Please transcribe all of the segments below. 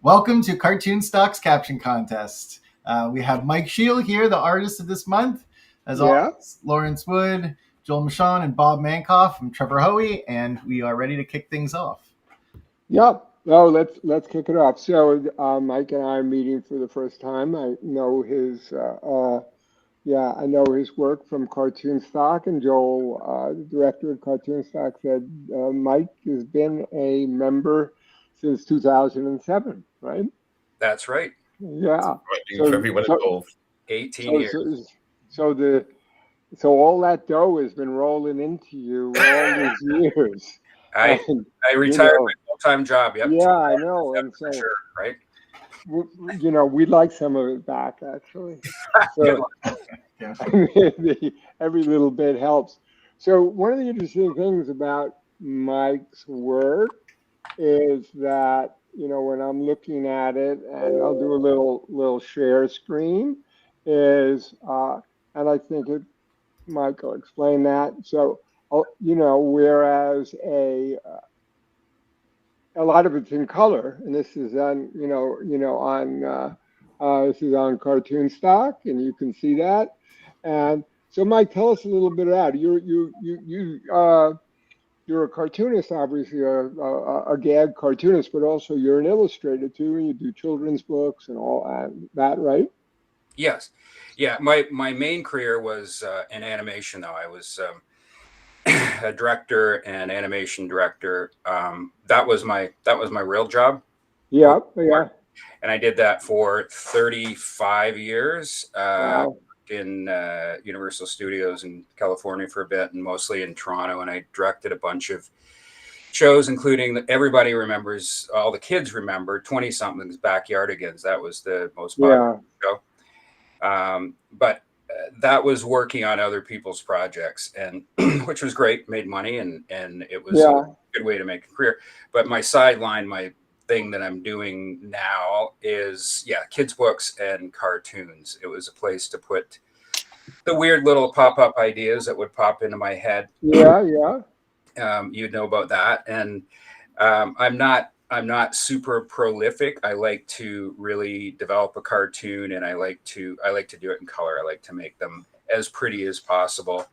Welcome to CartoonStock's Caption Contest. We have Mike Shiell here, the artist of this month. As Yeah. always, Lawrence Wood, Joel Mishon, and Bob Mankoff from Trevor Hoey, and we are ready to kick things off. Yep. Oh, let's kick it off. So Mike and I are meeting for the first time. I know I know his work from Cartoon Stock, and Joel, the director of Cartoon Stock, said Mike has been a member since 2007, right? That's right. Yeah. For everyone So, involved. 18 so, years. so, so the so all that dough has been rolling into you all these years. I And, retired my full-time job. Yep. yeah, I know. And for so, sure, right? we'd like some of it back, actually. So Yeah. every little bit helps. So one of the interesting things about Mike's work is that, when I'm looking at it, and I'll do a little share screen, and I think Mike will explain that. So, whereas a lot of it's in color, and this is on this is on Cartoon Stock, and you can see that. And so, Mike, tell us a little bit about it. You're a cartoonist, obviously a gag cartoonist, but also you're an illustrator too, and you do children's books and all that, right? Yes. Yeah. My main career was in animation, though. I was a director and animation director. That was my real job. Yeah, yeah. And I did that for 35 years. Wow. In Universal Studios in California for a bit, and mostly in Toronto. And I directed a bunch of shows, including everybody remembers, all the kids remember 20 somethings Backyardigans. That was the most popular show. But that was working on other people's projects, and which was great, made money, and it was a good way to make a career. But my sideline, my thing that I'm doing now is kids books and cartoons. It was a place to put the weird little pop-up ideas that would pop into my head. Yeah. You'd know about that. And I'm not super prolific. I like to really develop a cartoon, and I like to do it in color. I like to make them as pretty as possible.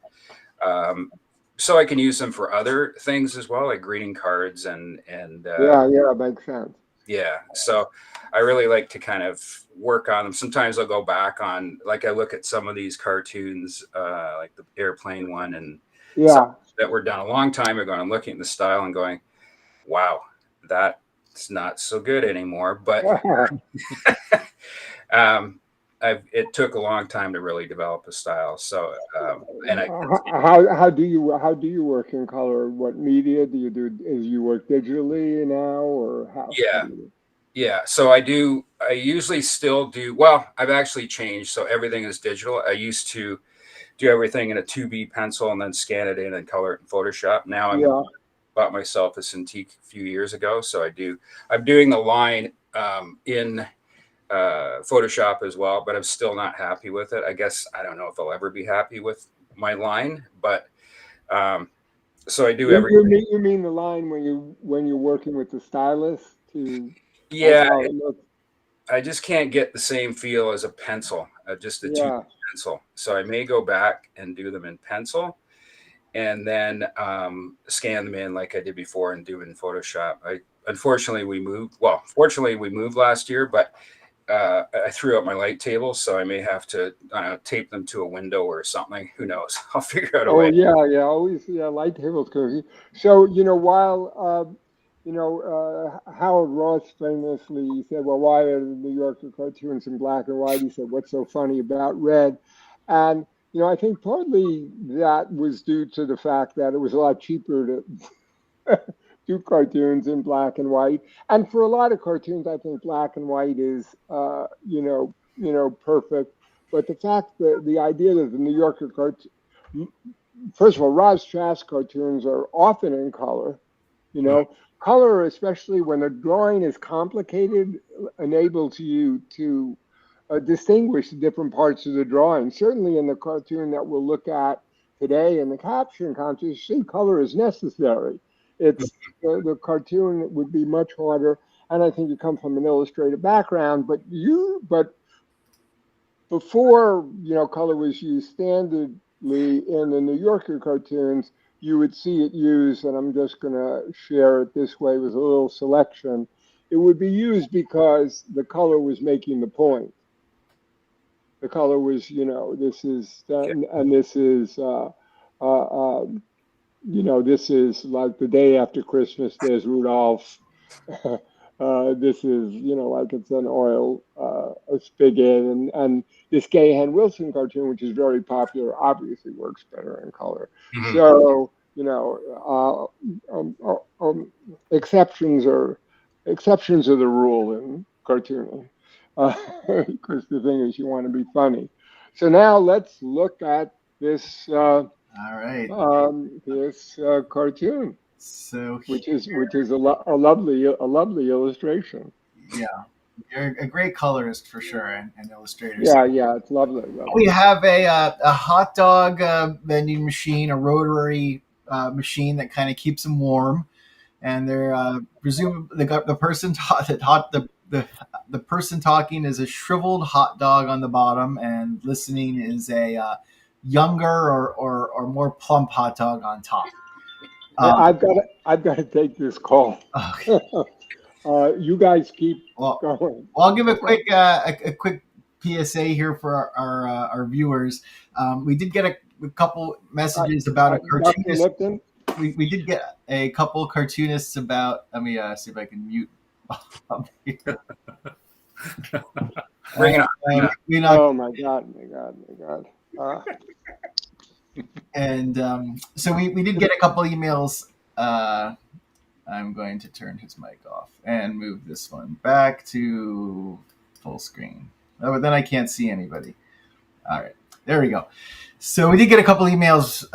So I can use them for other things as well, like greeting cards and Makes sense. Yeah, so I really like to kind of work on them. Sometimes I'll go back on, like, I look at some of these cartoons, like the airplane one, and some that were done a long time ago, and I'm looking at the style and going, wow, that's not so good anymore. But it took a long time to really develop a style. So, how do you work in color? What media do you do? Is you work digitally now, or how? Yeah. So I usually still do. Well, I've actually changed. So everything is digital. I used to do everything in a 2B pencil and then scan it in and color it in Photoshop. Now I bought myself a Cintiq a few years ago. So I'm doing the line in Photoshop as well, but I'm still not happy with it. I guess I don't know if I'll ever be happy with my line, but so I do everything. You mean the line when you're working with the stylist to? Yeah, I just can't get the same feel as a pencil, just a 2B pencil. So I may go back and do them in pencil, and then scan them in like I did before and do it in Photoshop. Fortunately we moved last year, but I threw out my light table, so I may have to tape them to a window or something. Who knows? I'll figure out a way. Always light tables good. So while Howard Ross famously said, "Well, why are the New Yorker cartoons in black and white?" He said, "What's so funny about red?" And I think partly that was due to the fact that it was a lot cheaper to do cartoons in black and white. And for a lot of cartoons, I think black and white is, perfect. But the fact that the idea that the New Yorker cartoon, first of all, Rob Strass cartoons are often in color. Color, especially when the drawing is complicated, enables you to distinguish the different parts of the drawing. Certainly in the cartoon that we'll look at today in the caption contest, color is necessary. It's the cartoon would be much harder. and I think you come from an illustrated background, but before, color was used standardly in the New Yorker cartoons, you would see it used, and I'm just going to share it this way with a little selection. It would be used because the color was making the point. The color was, this is, and this is, this is like the day after Christmas, there's Rudolph. This is, like it's an oil spigot, and this Gahan Wilson cartoon, which is very popular, obviously works better in color. Mm-hmm. So, exceptions are the rule in cartooning, because the thing is, you want to be funny. So now let's look at this. All right. This cartoon. So which is a lovely illustration. Yeah, you're a great colorist for sure, and illustrator. Yeah, it's lovely. We have a hot dog vending machine, a rotary machine that kind of keeps them warm, and they're presumably the person the person talking is a shriveled hot dog on the bottom, and listening is a younger or more plump hot dog on top. I've got to take this call. Okay. You guys keep going. Well, I'll give a quick PSA here for our viewers. We did get a couple messages about a cartoonist. We did get a couple cartoonists about. Let me see if I can mute. Bring it on. Oh my god. And so we did get a couple emails. I'm going to turn his mic off and move this one back to full screen. Oh, but then I can't see anybody. All right, there we go. So we did get a couple emails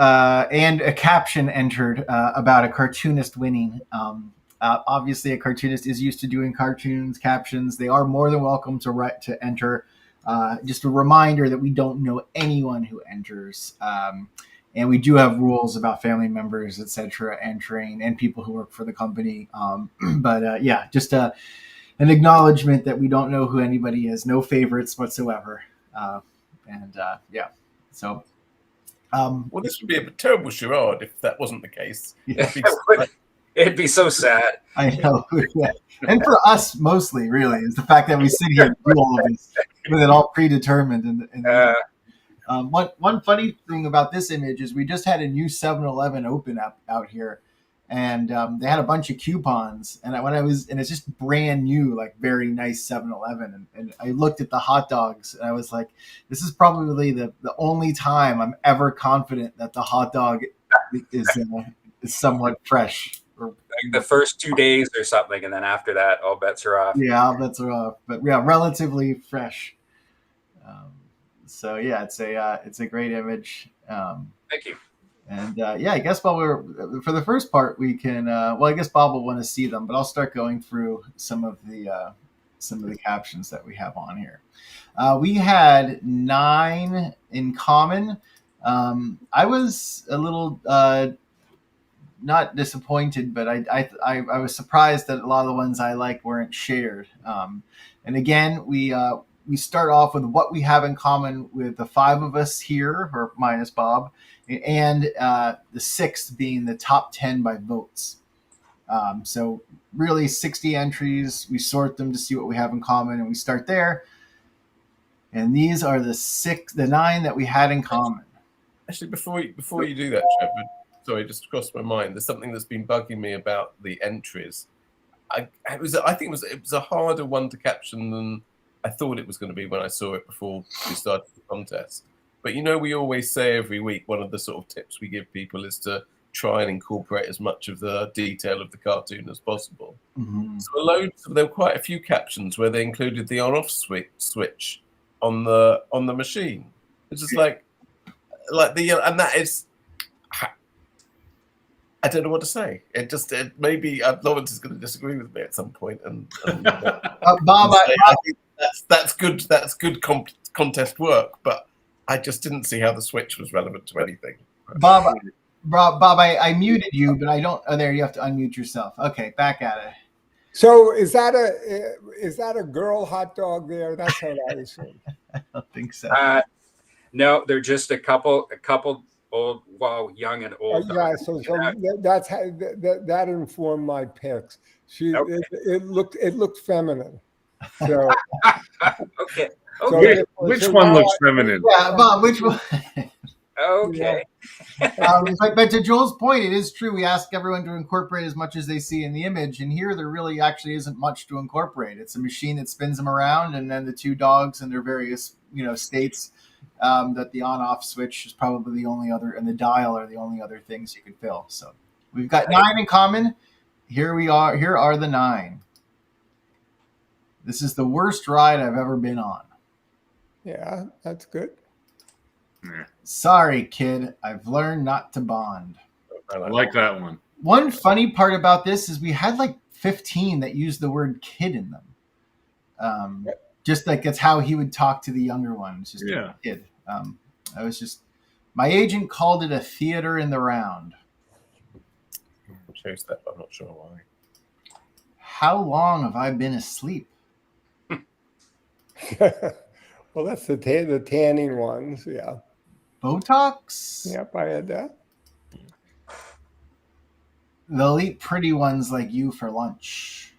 and a caption entered about a cartoonist winning. Obviously, a cartoonist is used to doing cartoons, captions. They are more than welcome to enter. Just a reminder that we don't know anyone who enters. And we do have rules about family members, etc., entering, and people who work for the company. But just an acknowledgement that we don't know who anybody is. No favorites whatsoever. So. Well, this would be a terrible charade if that wasn't the case. It'd be so sad. I know. Yeah. And for us, mostly, really, is the fact that we sit here and do all of this with it all predetermined. One funny thing about this image is we just had a new 7-Eleven open up out here, and they had a bunch of coupons. And it's just brand new, like very nice 7-Eleven. And I looked at the hot dogs, and I was like, this is probably the only time I'm ever confident that the hot dog is somewhat fresh. Like the first 2 days or something, and then after that, all bets are off. Yeah, all bets are off. But yeah, relatively fresh. So yeah, it's a great image. Thank you. And I guess while for the first part, we can. I guess Bob will want to see them, but I'll start going through some of the captions that we have on here. We had 9 in common. I was a little not disappointed, but I was surprised that a lot of the ones I liked weren't shared. And again, we start off with what we have in common with the 5 of us here, or minus Bob, and the 6th being the top 10 by votes. So really 60 entries. We sort them to see what we have in common, and we start there. And these are the 9 that we had in common. Actually, before you do that, Trevor, sorry, just crossed my mind. There's something that's been bugging me about the entries. I think it was a harder one to caption than I thought it was going to be when I saw it before we started the contest. But we always say every week, one of the sort of tips we give people is to try and incorporate as much of the detail of the cartoon as possible. Mm-hmm. So there were quite a few captions where they included the on-off switch on the machine. It's just like and that is, I don't know what to say. Maybe Lawrence is going to disagree with me at some point. And Bob, I think that's good. That's good contest work, but I just didn't see how the switch was relevant to anything. Bob, I muted you, but I don't. Oh, there, you have to unmute yourself. Okay, back at it. So is that a girl hot dog there? That's what I assume. I don't think so. No, they're just a couple old, well, young and old. Yeah, so that's how that informed my picks. Okay. It looked feminine. So Okay. so Okay. Which one looks feminine? Yeah, Bob, which one? Okay. But to Joel's point, it is true. We ask everyone to incorporate as much as they see in the image, and here there really actually isn't much to incorporate. It's a machine that spins them around, and then the two dogs in their various states. That the on-off switch is probably the only other, and the dial are the only other things you can fill. So we've got 9 in common. Here we are. Here are the 9. This is the worst ride I've ever been on. yeah, that's good. Sorry, kid. I've learned not to bond. I like that one. One funny part about this is we had like 15 that used the word kid in them. Just like that's how he would talk to the younger ones. Just a kid. I was just, my agent called it a theater in the round. I chose that, but I'm not sure why. How long have I been asleep? Well, that's the tanning ones. Yeah. Botox? Yep, I had that. They'll eat pretty ones like you for lunch.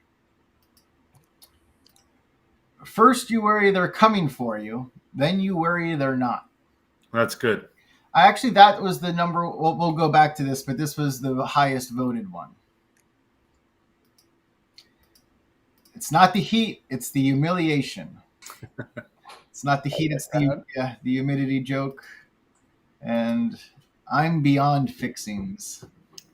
First you worry they're coming for you, then you worry they're not. That's good. That was the number. We'll go back to this, but this was the highest voted one. It's not the heat, it's the humiliation. It's not the heat, it's the humidity joke. And I'm beyond fixings,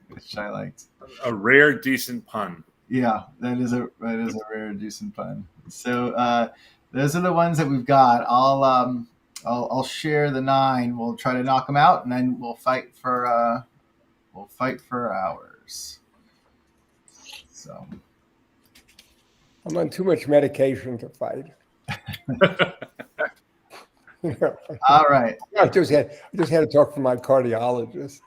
which I liked. A rare, decent pun. Yeah, that is a rare, decent pun. So those are the ones that we've got. I'll share the 9. We'll try to knock them out, and then we'll fight for hours. So I'm on too much medication to fight. all right. I just had to talk to my cardiologist.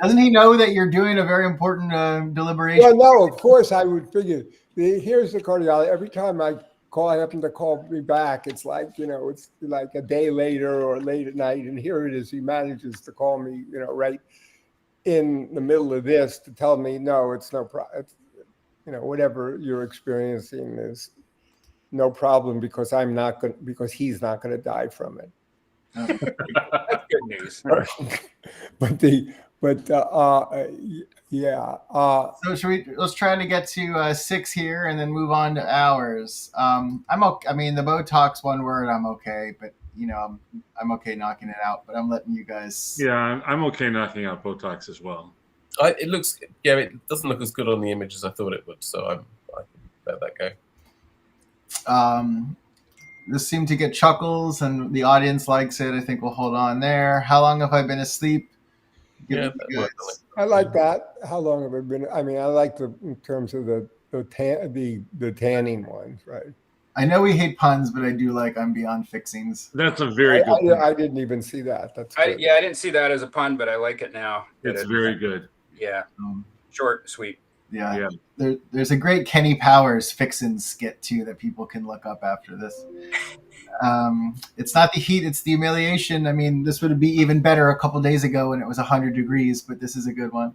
Doesn't he know that you're doing a very important deliberation? Well, no, of course I would figure. Here's the cardiologist. Every time I happen to call me back, it's like, it's like a day later or late at night. And here it is. He manages to call me, right in the middle of this to tell me, no, it's no problem. Whatever you're experiencing is no problem because he's not going to die from it. That's good news. Yeah. So let's try to get to 6 here and then move on to hours. I'm okay. I mean, the Botox one word, I'm okay, but I'm okay knocking it out. But I'm letting you guys. Yeah, I'm okay knocking out Botox as well. It doesn't look as good on the image as I thought it would, so I can let that go. This seemed to get chuckles, and the audience likes it. I think we'll hold on there. How long have I been asleep? I like that. How long have I been? I mean, I like in terms of the tanning ones, right? I know we hate puns, but I do like I'm beyond fixings. That's a very good. I didn't even see that. I didn't see that as a pun, but I like it now. It's very good. Yeah, short, sweet. Yeah. There's a great Kenny Powers fixin' skit too that people can look up after this. It's not the heat, it's the humiliation. I mean, this would be even better a couple days ago when it was 100 degrees, but this is a good one.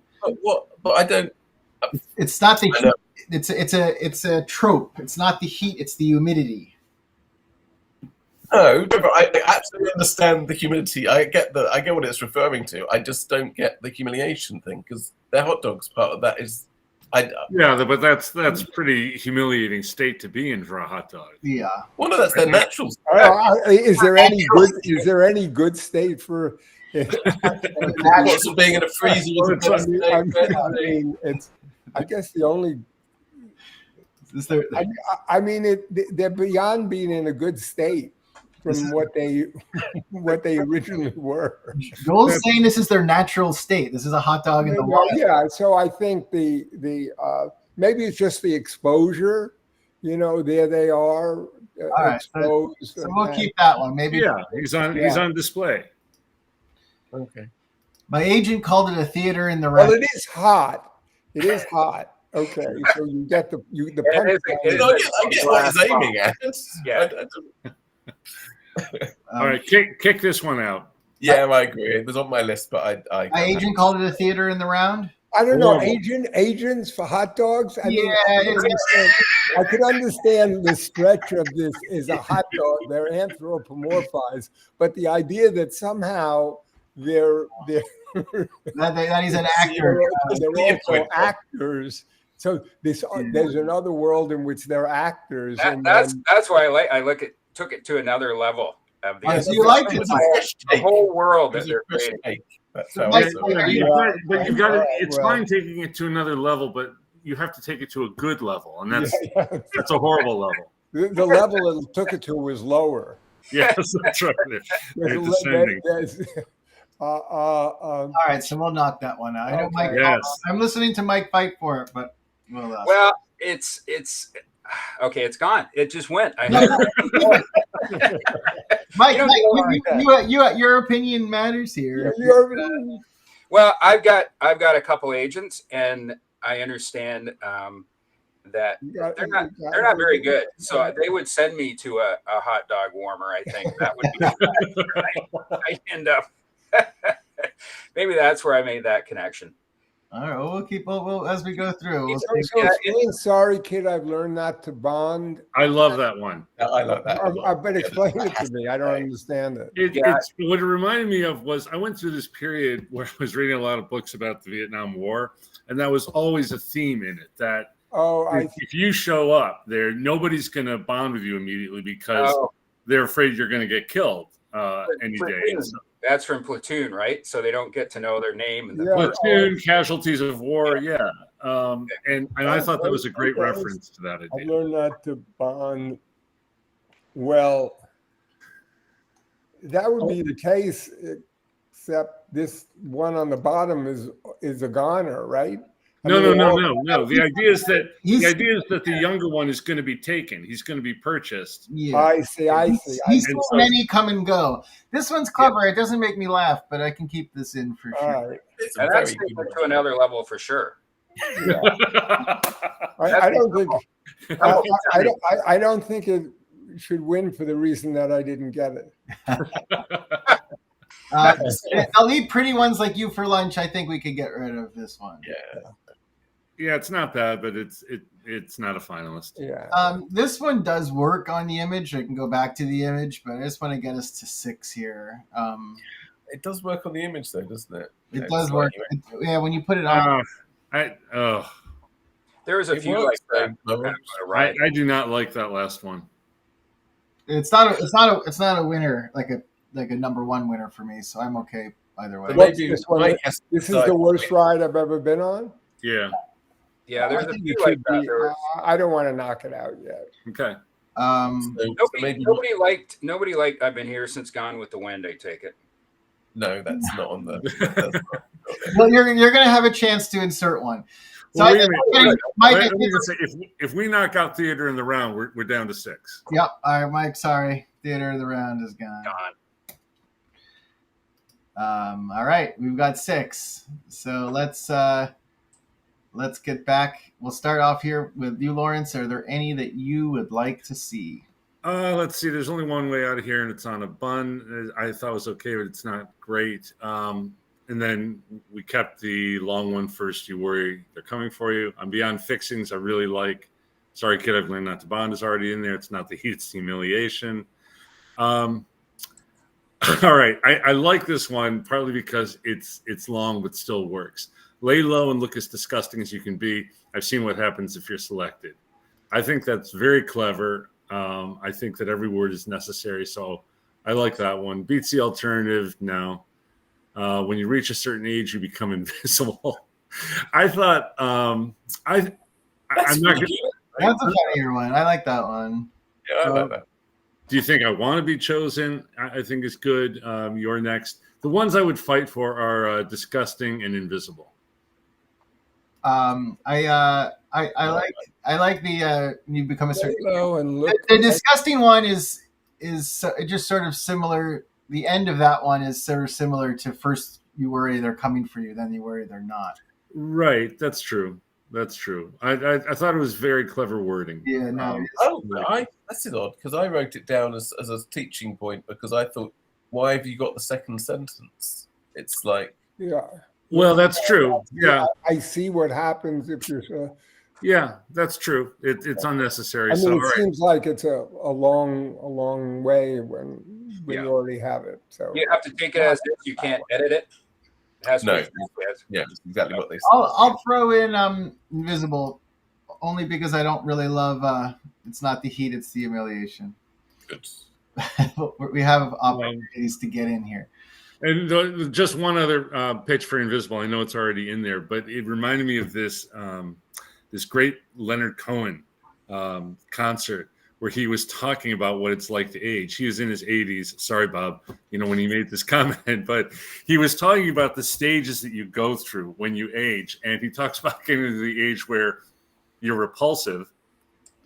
But I don't. It's not the heat. It's a trope. It's not the heat, it's the humidity. No, but I absolutely understand the humidity. I get what it's referring to. I just don't get the humiliation thing because their hot dogs part of that is. But that's pretty humiliating state to be in for a hot dog. Yeah. Well, no, that's their natural state. Is there any good state for? What's being in a freezer? I guess the only. They're beyond being in a good state from what they originally were. Joel's saying this is their natural state. This is a hot dog in the wild. Yeah, so I think the maybe it's just the exposure. There they are. All right, exposed. So we'll keep that one. Maybe. Yeah, he's on display. Okay. My agent called it a theater in the round. Well, it is hot. It is hot. Okay, so you get the It punch. is a- it is I a get what he's glass aiming box. at. Yeah. All right, kick this one out. Yeah, I agree. It was on my list, but I My agent called it a theater in the round. I don't know, Horrible. agents for hot dogs. I mean, Yeah, I could understand the stretch of this is a hot dog. They're anthropomorphized, but the idea that somehow they're that he's an actor. they're also actors. So there's another world in which they're actors. That's why took it to another level of the, So you liked it. the whole world It that was a they're fresh creating. take. That's So how Mike, I saw are it. you- But you've got to. It's Well- fine taking it to another level, but you have to take it to a good level, and that's Yeah. that's a horrible level. The level it took it to was lower. Yes, that's right. They're descending. All right, so we'll knock that one out. I know Mike. Yes. I'm listening to Mike fight for it, but we'll. Well, it's okay. It's gone. It just went. Mike, You know, your opinion matters here. Well, I've got a couple agents, and I understand that they're not very good. So they would send me to a hot dog warmer. I think that would be. I end up. Maybe that's where I made that connection. All right, well, we'll keep. We'll as we go through. We'll So explain, sorry, kid, I've learned not to bond. I love that one. I like that. But explain it to me. I don't understand it. It's what it reminded me of was I went through this period where I was reading a lot of books about the Vietnam War, and that was always a theme in it that if you show up there, nobody's going to bond with you immediately because they're afraid you're going to get killed any day. So, that's from Platoon, right? So they don't get to know their name and the Platoon, Casualties of War, yeah. And I thought that was a great reference to that idea. I learned not to bond. Well, that would be the case, except this one on the bottom is a goner, right? No. The idea is that the younger one is going to be taken. He's going to be purchased. Yeah. I see. He's seen many come and go. This one's clever. It doesn't make me laugh, but I can keep this in for sure. Right. and that's taken to another level for sure. Yeah. I don't think. I don't think it should win for the reason that I didn't get it. I'll eat pretty ones like you for lunch. I think we could get rid of this one. Yeah, it's not bad, but it's not a finalist. Yeah. This one does work on the image. I can go back to the image, but I just want to get us to 6 here. It does work on the image, though, doesn't it? It does work. Yeah, when you put it on. There was a few like that. I do not like that last one. It's not a winner like a number one winner for me. So I'm okay either way. This is the worst ride I've ever been on. Yeah. Yeah, there's a few like that. I don't want to knock it out yet. Okay. Nobody liked I've been here since Gone with the Wind. I take it. No, that's not on the. Well, you're going to have a chance to insert one. So Mike, if we knock out Theater in the Round, we're down to 6. Yep. All right, Mike. Sorry, Theater in the Round is gone. All right, we've got 6. So let's get back. We'll start off here with you, Lawrence. Are there any that you would like to see? Let's see. There's only one way out of here, and it's on a bun. I thought it was okay, but it's not great. And then we kept the long one first. You worry they're coming for you. I'm Beyond Fixings. I really like. Sorry, Kid, I've learned not to bond is already in there. It's not the heat, it's the humiliation. All right. I like this one partly because it's long but still works. Lay low and look as disgusting as you can be. I've seen what happens if you're selected. I think that's very clever. I think that every word is necessary. So I like that one. Beats the alternative. No. When you reach a certain age, you become invisible. I thought I'm not going to. That's a funnier one. I like that one. Yeah, I like that. Do you think I want to be chosen? I think it's good. You're next. The ones I would fight for are disgusting and invisible. I like the you become a certain. And look. The disgusting one is just sort of similar. The end of that one is sort of similar to first you worry they're coming for you, then you worry they're not. Right, that's true. That's true. I thought it was very clever wording. Yeah, no. Oh, that's odd because I wrote it down as a teaching point because I thought, why have you got the second sentence? It's like, Yeah. Well, that's true. Yeah, I see what happens if you're. yeah, that's true. It's unnecessary. I mean, So, all it right. seems like it's a long way when Yeah. you already have it. So You have to take it as is. You can't edit it. It has to No. be as is. yeah, that's exactly what they said. I'll throw in invisible only because I don't really love it's not the heat, it's the humiliation. Good. We have opportunities to get in here. And just one other pitch for Invisible. I know it's already in there, but it reminded me of this this great Leonard Cohen concert where he was talking about what it's like to age. He was in his 80s. Sorry, Bob, when he made this comment, but he was talking about the stages that you go through when you age. And he talks about getting to the age where you're repulsive.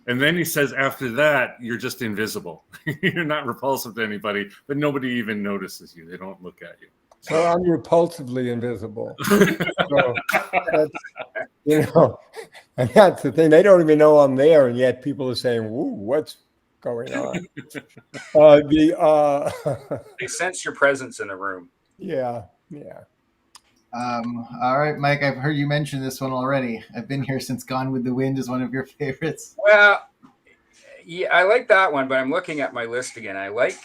And then he says after that, you're just invisible. You're not repulsive to anybody, but nobody even notices you. They don't look at you. So I'm repulsively invisible. So that's, and that's the thing. They don't even know I'm there, and yet people are saying, "Ooh, what's going on?" They sense your presence in the room. Yeah. All right, Mike, I've heard you mention this one already. I've been here since Gone with the Wind is one of your favorites. Well, yeah, I like that one, but I'm looking at my list again. I like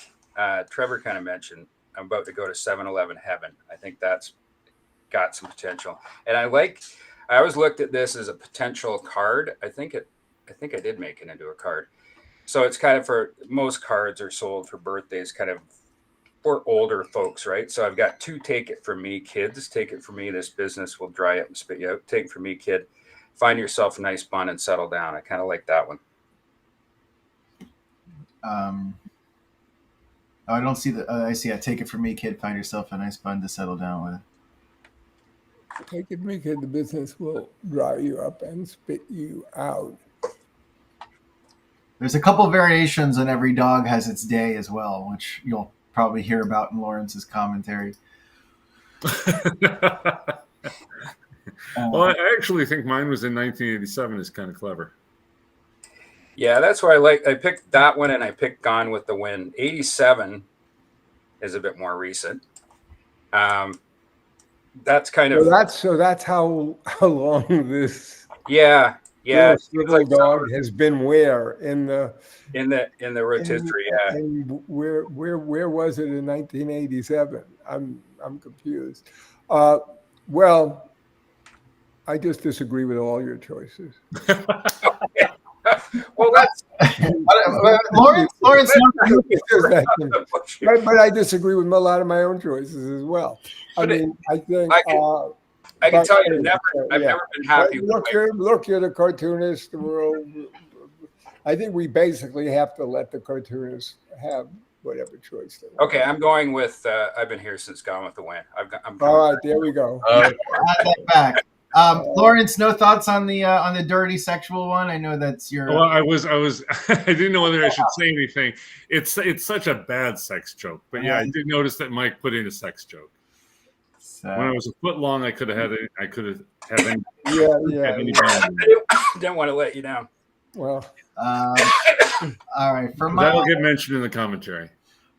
Trevor kind of mentioned I'm about to go to 7-Eleven Heaven. I think that's got some potential. And I always looked at this as a potential card. I think I did make it into a card. So it's kind of for most cards are sold for birthdays, kind of for older folks, right? So I've got 2 Take It From Me kids. Take it from me. This business will dry up and spit you out. Take it from me, kid. Find yourself a nice bun and settle down. I kind of like that one. I don't see I see it. Take it from me, kid. Find yourself a nice bun to settle down with. Take it, me, kid. The business will dry you up and spit you out. There's a couple variations on Every Dog Has Its Day as well, which you'll probably hear about in Lawrence's commentary. Well, I actually think mine was in 1987 is kind of clever. Yeah, that's where I picked that one and I picked Gone with the Wind. 87 is a bit more recent. That's kind of that's how long this little dog has been where in the rotisserie. Yeah. And where was it in 1987? I'm confused. Well, I just disagree with all your choices. Well, that's Lawrence. But I disagree with a lot of my own choices as well. I think I can tell you, I've never been happy. Look, you're the cartoonist world. I think we basically have to let the cartoonists have whatever choice they want. Okay, I'm going with. I've been here since Gone with the Wind. All right, there we go. Add that back. Lawrence, no thoughts on the dirty sexual one? I know that's your. Well, I was I didn't know whether I should say anything. It's such a bad sex joke, but yeah, I did notice that Mike put in a sex joke. When I was a foot long, I could have had it. I could have had any. Didn't want to let you down. Well, all right. That'll get mentioned in the commentary.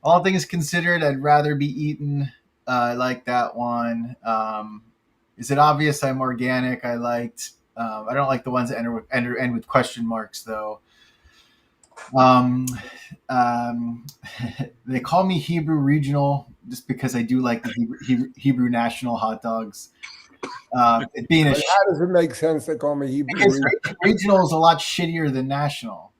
All things considered, I'd rather be eaten. I like that one. Is it obvious I'm organic? I liked. I don't like the ones that end with question marks, though. They call me Hebrew Regional just because I do like the Hebrew national hot dogs. It being how does it make sense to call me Hebrew? Because regional is a lot shittier than national.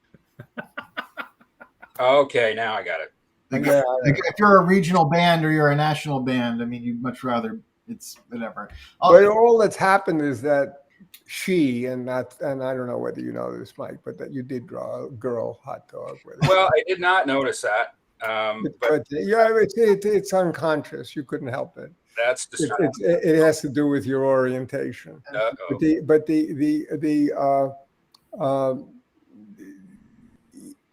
Okay, now I got it. Like if you're a regional band or you're a national band, I mean, you'd much rather it's whatever. But all that's happened is that and I don't know whether you know this, Mike, but that you did draw a girl hot dog with it. Well, I did not notice that. But yeah, it's unconscious. You couldn't help it. That's disturbing. It has to do with your orientation.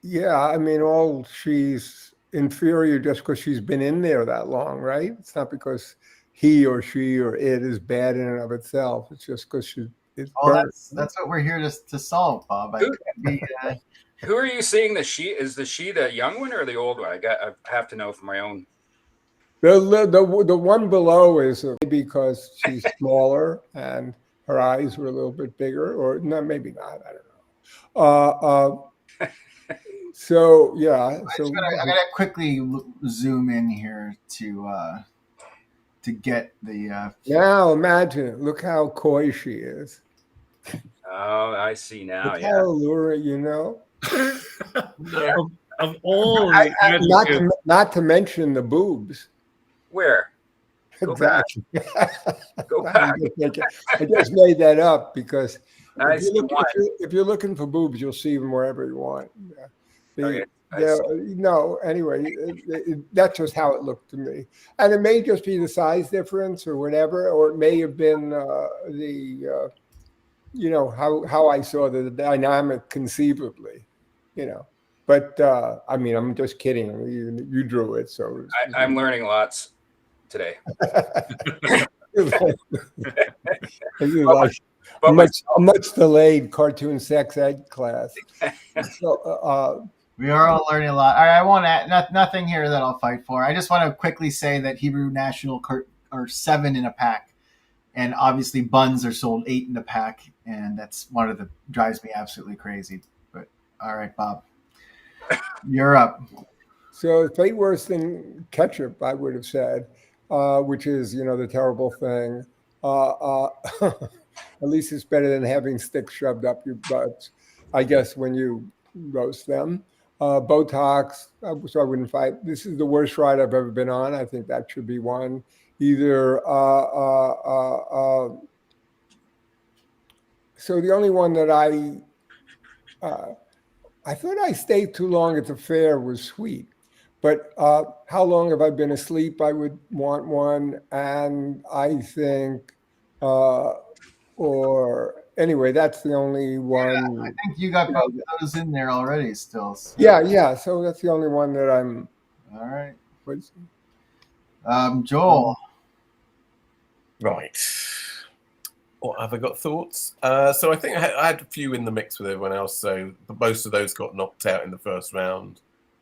Yeah, I mean, she's inferior just because she's been in there that long, right? It's not because he or she or it is bad in and of itself. It's just because It's Oh, burnt. that's what we're here to solve, Bob. Who are you seeing? Is the young one or the old one? I have to know for my own. The one below is because she's smaller and her eyes were a little bit bigger, or no, maybe not. I don't know. So yeah, so I gotta quickly zoom in here to get the. now imagine it. Look how coy she is. Oh, I see now. Look Yeah. how alluring, you know. Of all Not adjectives, not to mention the boobs. Where? Go Exactly. Go back. I just made that up because I see one. if you're looking for boobs, you'll see them wherever you want. Okay, No, anyway, that's just how it looked to me. And it may just be the size difference or whatever, or it may have been how I saw the dynamic conceivably, But I mean, I'm just kidding. You drew it, so I'm learning lots today. a much delayed cartoon sex ed class. So, we are all learning a lot. All right, I won't add nothing here that I'll fight for. I just want to quickly say that Hebrew National are 7 in a pack, and obviously buns are sold 8 in a pack, and that's one of the drives me absolutely crazy. But all right, Bob, you're up. So it's way worse than ketchup, I would have said, which is the terrible thing. At least it's better than having sticks shoved up your butts, I guess, when you roast them. Botox, so I wouldn't fight. This is the worst ride I've ever been on. I think that should be one. Either so the only one that I thought I stayed too long at the fair was sweet, but how long have I been asleep? I would want one, and I think, or anyway, that's the only one. I think you got both of those in there already still. So. Yeah. So that's the only one that I'm. All right. Joel. Right. What have I got thoughts? So I think I had a few in the mix with everyone else. So most of those got knocked out in the first round.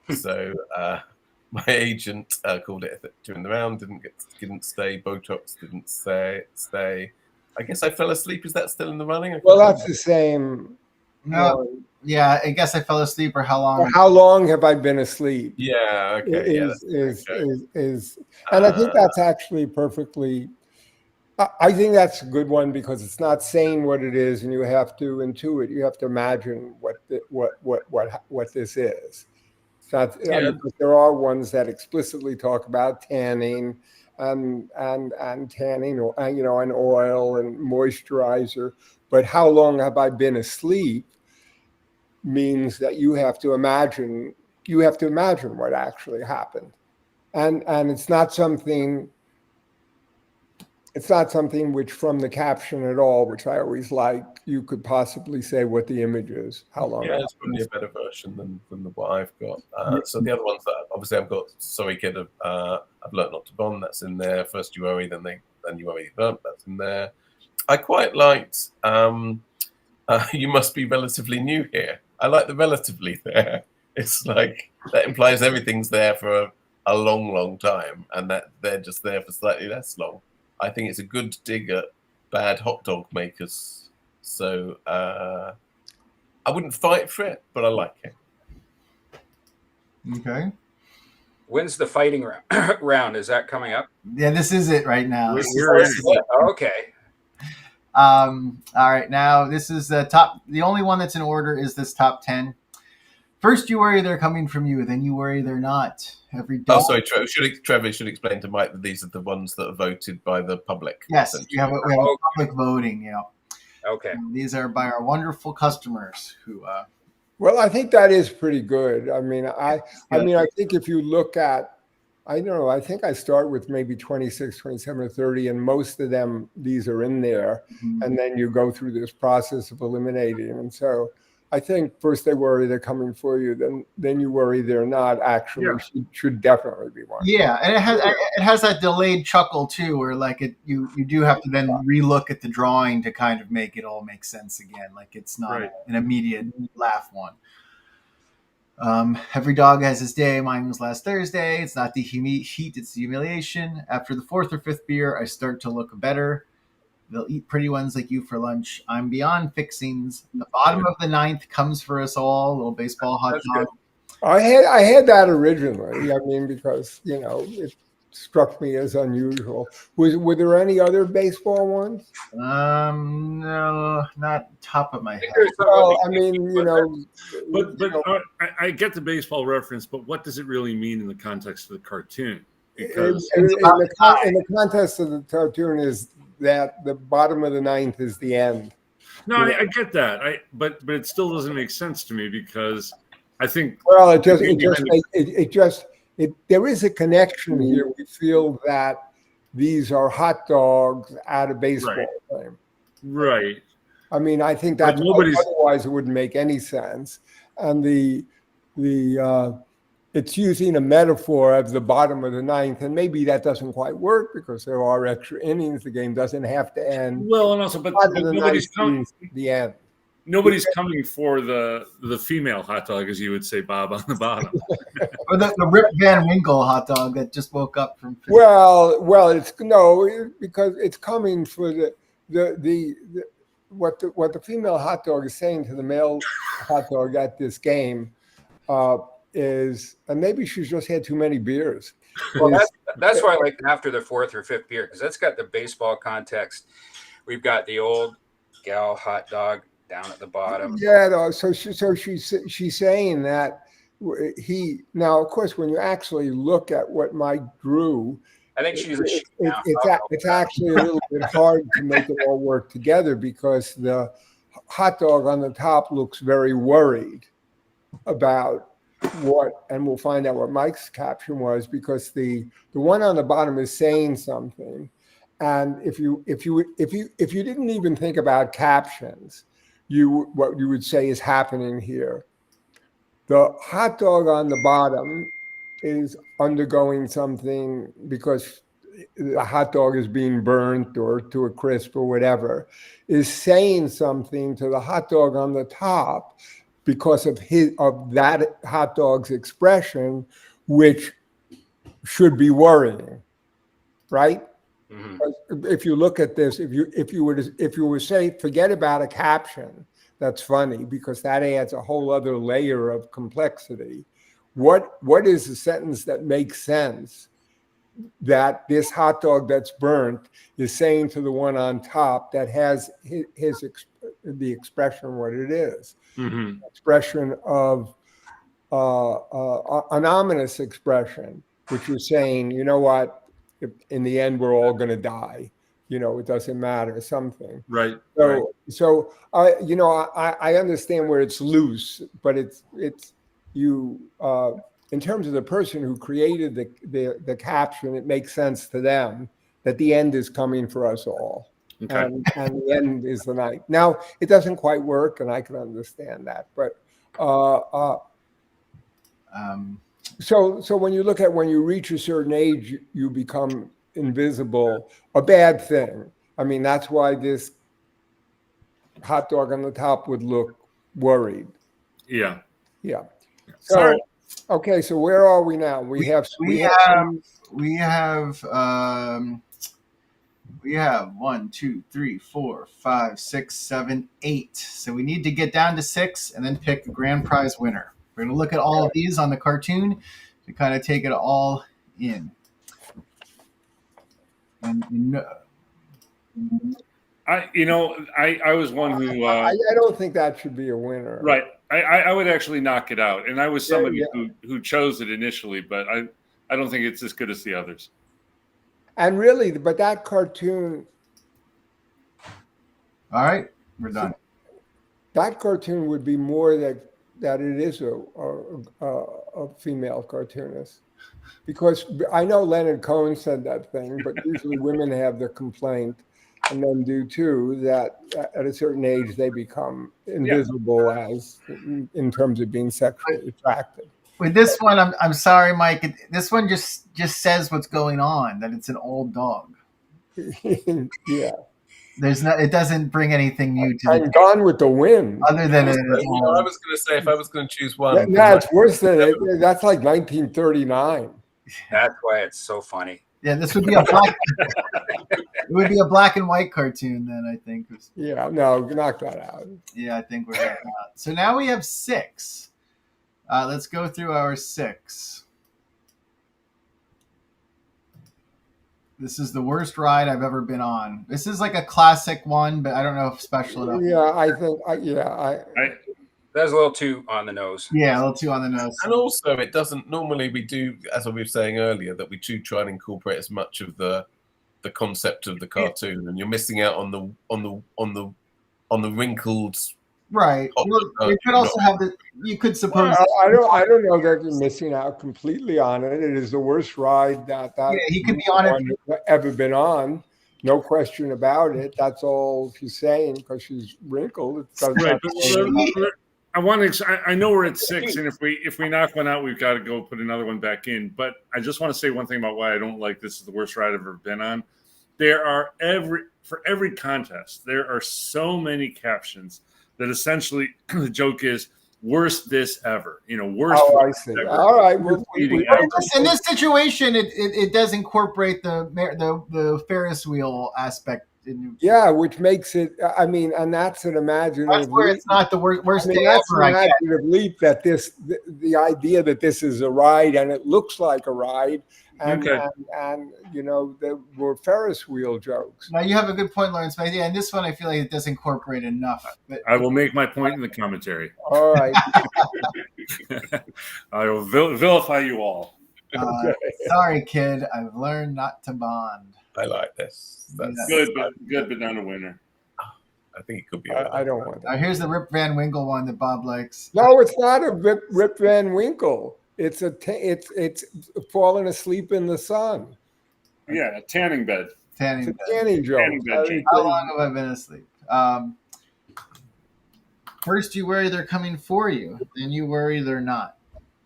So my agent called it during the round. Didn't stay. Botox didn't stay. I guess I fell asleep. Is that still in the running? Well, that's the same. No. Yeah, I guess I fell asleep. Or how long? Or how long have I been asleep? Yeah. Okay. And I think that's actually perfectly. I think that's a good one because it's not saying what it is, and you have to intuit. You have to imagine what this is. It's not. Yeah. I mean, there are ones that explicitly talk about tanning and tanning, or and oil and moisturizer. But how long have I been asleep means that you have to imagine. You have to imagine what actually happened, and it's not something. It's not something which, from the caption at all, which I always like, you could possibly say what the image is, how long. Yeah, it's probably a better version than what I've got. So the other ones that obviously I've got, Sorry Kid, I've Learned Not to Bomb, that's in there. First You Worry, then You Worry You Don't, that's in there. I quite liked You Must Be Relatively New Here. I like the relatively there. It's like, that implies everything's there for a long, long time, and that they're just there for slightly less long. I think it's a good dig at bad hot dog makers. So I wouldn't fight for it, but I like it. Okay. When's the fighting round? Is that coming up? Yeah, this is it right now. Okay. All right, now this is the top. The only one that's in order is this top 10. First, you worry they're coming from you. Then you worry they're not. Sorry, Trevor should explain to Mike that these are the ones that are voted by the public. Yes, we have a public voting. Yeah. Okay. And these are by our wonderful customers who. Well, I think that is pretty good. I mean, I think if you look at, I don't know, I think I start with maybe 26, 27, or 30, and most of them, these are in there. Mm-hmm. And then you go through this process of eliminating them. And so I think first they worry they're coming for you, then you worry they're not actually. Yeah. Should definitely be one. Yeah, and it has that delayed chuckle too, where like you do have to then relook at the drawing to kind of make it all make sense again. Like it's not Right. an immediate laugh one. Every dog has his day. Mine was last Thursday. It's not the heat, it's the humiliation. After the fourth or fifth beer, I start to look better. They'll eat pretty ones like you for lunch. I'm beyond fixings. The bottom of the ninth comes for us all. A little baseball hot That's dog. I had that originally. I mean, because it struck me as unusual. Were there any other baseball ones? No, not top of my head. Well, I mean, But I get the baseball reference, but what does it really mean in the context of the cartoon? Because in the context of the cartoon is that the bottom of the ninth is the end. no, I get that. But it still doesn't make sense to me because I think Well, there is a connection here. We feel that these are hot dogs at a baseball game. right. I mean, I think that otherwise it wouldn't make any sense. And it's using a metaphor of the bottom of the ninth, and maybe that doesn't quite work because there are extra innings. The game doesn't have to end. Well, and also, but nobody's coming. The end. Nobody's coming for the female hot dog, as you would say, Bob, on the bottom. Or the Rip Van Winkle hot dog that just woke up from. Well, it's because it's coming for what the female hot dog is saying to the male hot dog at this game is, and maybe she's just had too many beers. Well, that's why I like after the fourth or fifth beer, because that's got the baseball context. We've got the old gal hot dog down at the bottom. Yeah, no, so she's saying that now, of course, when you actually look at what Mike drew, I think she's it's actually a little bit hard to make it all work together because the hot dog on the top looks very worried about what, and we'll find out what Mike's caption was, because the one on the bottom is saying something, and if you didn't even think about captions, what you would say is happening here. The hot dog on the bottom is undergoing something because the hot dog is being burnt or to a crisp or whatever, is saying something to the hot dog on the top because of that hot dog's expression, which should be worrying, right? Mm-hmm. If you look at this, if you were to say, forget about a caption, that's funny because that adds a whole other layer of complexity. What is the sentence that makes sense that this hot dog that's burnt is saying to the one on top that has the expression what it is? Mm-hmm. Expression of an ominous expression, which is saying, you know what, in the end we're all going to die. It doesn't matter, something. Right. So I understand where it's loose, but it's you. In terms of the person who created the caption, it makes sense to them that the end is coming for us all. Okay. And the end is the night. Now, it doesn't quite work, and I can understand that. But so when you look at when you reach a certain age, you become invisible, a bad thing. I mean, that's why this hot dog on the top would look worried. Yeah. So, okay, so where are we now? We have 1, 2, 3, 4, 5, 6, 7, 8. So we need to get down to 6 and then pick the grand prize winner. We're going to look at all of these on the cartoon to kind of take it all in. I was one who I don't think that should be a winner. Right. I would actually knock it out, and I was somebody who chose it initially, but I don't think it's as good as the others. And really, but that cartoon. All right, we're done. That cartoon would be more that it is a female cartoonist, because I know Leonard Cohen said that thing, but usually women have the complaint and then do two, that at a certain age they become invisible as in terms of being sexually attractive. With this one, I'm sorry, Mike. This one just says what's going on, that it's an old dog. Yeah. It doesn't bring anything new to And Gone with the Wind. other than I was going to say, if I was going to choose one, No, it's worse than it. That's like 1939. That's why it's so funny. Yeah, this would be a black. It would be a black and white cartoon then, I think. Yeah, no, knock that out. Yeah, I think we're getting out. So now we have 6. Let's go through our 6. This is the worst ride I've ever been on. This is like a classic one, but I don't know if special enough. Yeah, I think. That's a little too on the nose. Yeah, a little too on the nose. and also it doesn't normally we do, as I was saying earlier, that we do try and incorporate as much of the concept of the cartoon, and you're missing out on the wrinkled. Right. Well, you could also have the. You could suppose. I don't know that you're missing out completely on it. It is the worst ride that he could be on it. Ever been on. No question about it. That's all she's saying because she's wrinkled. Right. I know we're at 6, and if we knock one out, we've got to go put another one back in. But I just want to say one thing about why I don't like this is the worst ride I've ever been on. There are for every contest, there are so many captions that essentially the joke is worst this ever. Worst. Oh, I see. Ever. All right. In this situation, it does incorporate the Ferris wheel aspect. Yeah, which makes it. I mean, and that's an imaginative. That's where it's not the worst day that's ever. An imaginative leap that the idea that this is a ride and it looks like a ride, and there were Ferris wheel jokes. Now you have a good point, Lawrence. But yeah, in this one, I feel like it does incorporate enough. But I will make my point in the commentary. All right. I will vilify you all. Sorry, kid. I've learned not to bond. I like this. That's good, but not a winner. I think it could be. I don't want that. Here's the Rip Van Winkle one that Bob likes. No, it's not a Rip Van Winkle. It's it's falling asleep in the sun. Yeah, a tanning bed. Tanning bed. Tanning joke. How long have I been asleep? First, you worry they're coming for you, then you worry they're not.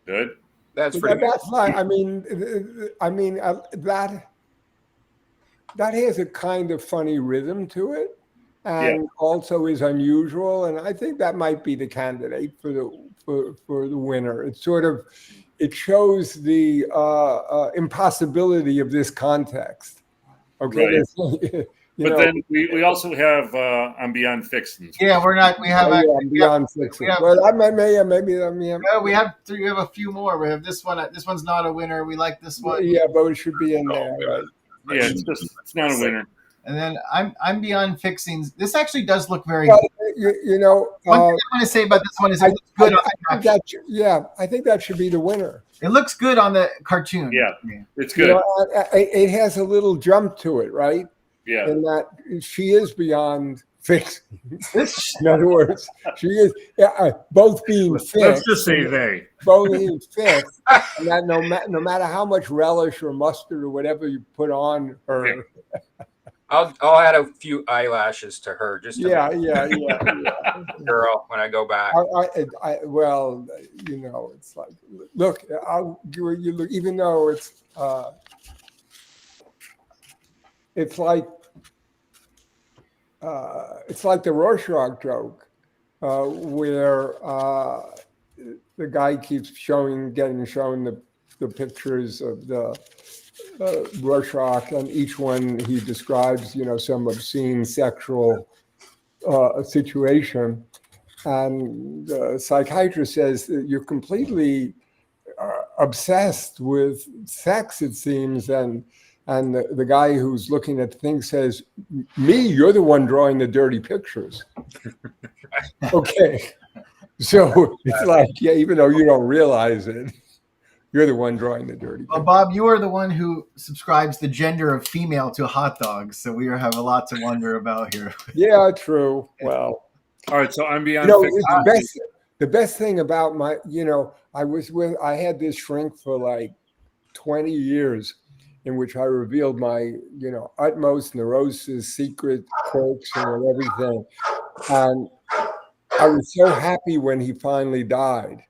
Good. That's pretty good. That's not. I mean that has a kind of funny rhythm to it, and also is unusual. And I think that might be the candidate for the winner. It shows the impossibility of this context. Okay, right. Then we also have on Beyond Fixins. Yeah, we're not. We have Beyond Fixins. Well, we have three. We have a few more. We have this one. This one's not a winner. We like this one. Yeah, but it should be in there. Right? Yeah, it's not a winner. And then I'm Beyond Fixings. This actually does look very good. One thing I want to say about this one is it looks good on the cartoon. I think that should be the winner. It looks good on the cartoon. Yeah, it's good. It has a little jump to it, right? Yeah. In that she is beyond fixings. In other words, she is both being fixed. Let's just say they. Both being fixed. And that no matter how much relish or mustard or whatever you put on her. Yeah. I'll add a few eyelashes to her just to girl when I go back. Well, it's like look, you look, even though it's like the Rorschach joke, where the guy keeps getting shown the pictures of the Rorschach, and each one he describes, some obscene sexual situation, and the psychiatrist says that you're completely obsessed with sex, it seems, and the guy who's looking at the thing says, "Me, you're the one drawing the dirty pictures." Okay, so it's like, yeah, even though you don't realize it, you're the one drawing the dirty. Well, Bob, you are the one who subscribes the gender of female to hot dogs, so we have a lot to wonder about here. Yeah, true. Well, all right. So I'm Beyond. The best thing about my, I had this shrink for like 20 years, in which I revealed my, utmost neurosis, secret quirks, and everything. And I was so happy when he finally died.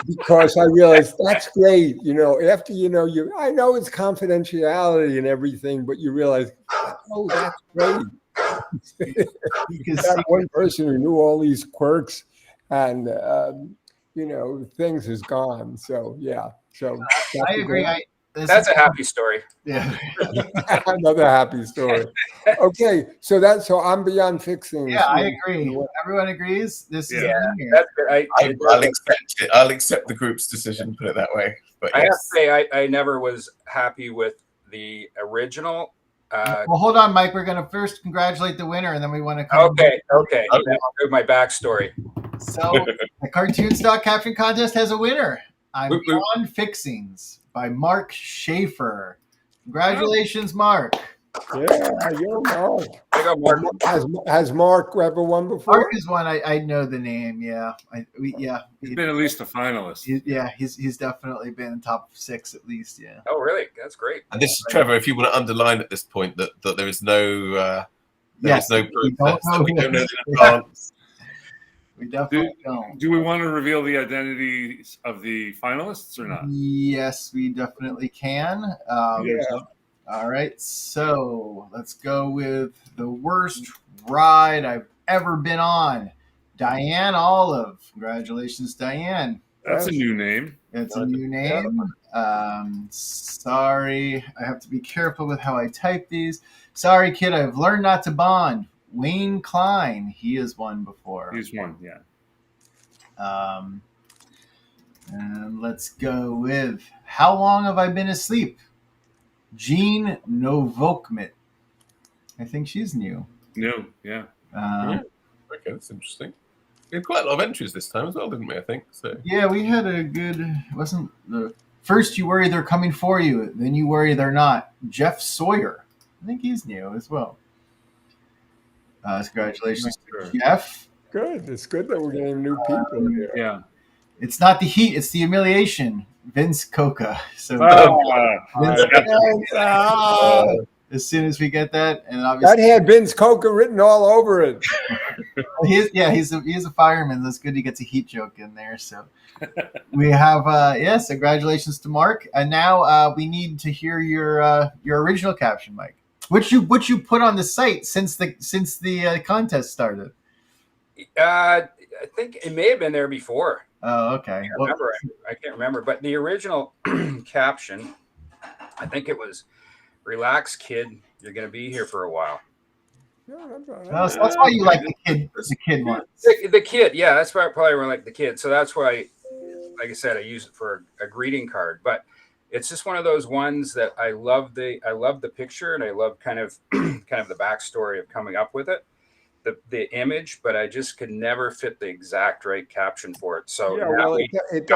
Because I realized that's great, after I know it's confidentiality and everything, but you realize, oh, that's great. That one person who knew all these quirks and things is gone. So yeah. So I agree. That's a happy story. Yeah. Another happy story. Okay, so I'm beyond fixing. Yeah, I agree. Everyone agrees. This is That's good. I'll accept it. I'll accept the group's decision. Put it that way. But I have to say, I never was happy with the original. Well, hold on, Mike. We're going to first congratulate the winner, and then we want to come. Okay. I'll do my backstory. So the CartoonStock Caption contest has a winner. I'm Beyond Fixings by Mark Schaefer. Congratulations, Mark. Yeah, you're Mark. I got Mark. Has Mark ever won before? Mark is one I know the name. Yeah, he's been at least a finalist. He's definitely been in top 6 at least. Yeah. Oh, really? That's great. And this is Trevor. If you want to underline at this point that there is no proof that we don't know in advance. We definitely don't. Do we want to reveal the identities of the finalists or not? Yes, we definitely can. All right, so let's go with the worst ride I've ever been on. Diane Olive. Congratulations, Diane. That's a new name. It's a new name. Sorry, I have to be careful with how I type these. Sorry, kid, I've learned not to bond. Wayne Klein, he has won before. He's won, yeah. And let's go with How Long Have I Been Asleep? Jean Novokmit. I think she's new. New, yeah. Okay, that's interesting. We had quite a lot of entries this time as well, didn't we? I think so. Yeah, we had a good. Wasn't the first you worry they're coming for you, then you worry they're not. Jeff Sawyer. I think he's new as well. Congratulations, Jeff. Good. It's good that we're getting new people here. Yeah. It's not the heat; it's the humiliation. Vince Coca. So as soon as we get that, and obviously that had Vince Coca written all over it. He's a fireman. That's good. He gets a heat joke in there. So we have so congratulations to Mark. And now we need to hear your original caption, Mike. Which you put on the site since the contest started. I think it may have been there before. Oh, okay. I can't remember. But the original caption, I think it was, "Relax, kid. You're going to be here for a while." So that's why you like the kid one. The kid, yeah. That's why I probably like the kid. So that's why, like I said, I use it for a greeting card. But it's just one of those ones that I love the picture, and I love kind of the backstory of coming up with it. The image, but I just could never fit the exact right caption for it. So it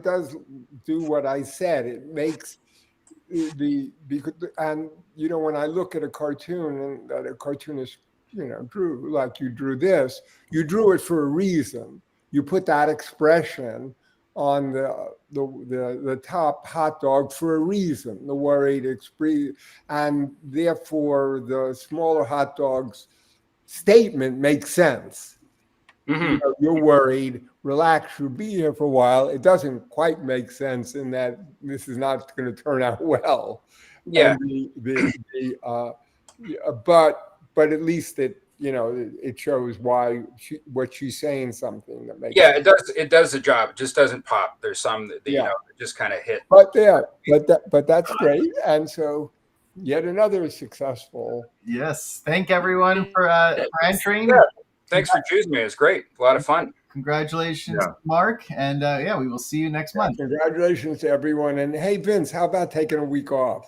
does do what I said. It makes and when I look at a cartoon and that a cartoonist drew, like you drew this, you drew it for a reason. You put that expression on the top hot dog for a reason, the worried express, and therefore the smaller hot dog's statement makes sense. Mm-hmm. You're worried, relax, you'll be here for a while. It doesn't quite make sense in that this is not going to turn out well. Yeah. But at least it shows what she's saying, something that makes sense. It does the job. It just doesn't pop. There's some that it just kind of hit. But that's great. And so yet another successful. Yes. Thank everyone for entering. Yeah. Thanks for choosing me. It's great. A lot of fun. Congratulations, Mark. And we will see you next month. Congratulations to everyone. And hey, Vince, how about taking a week off?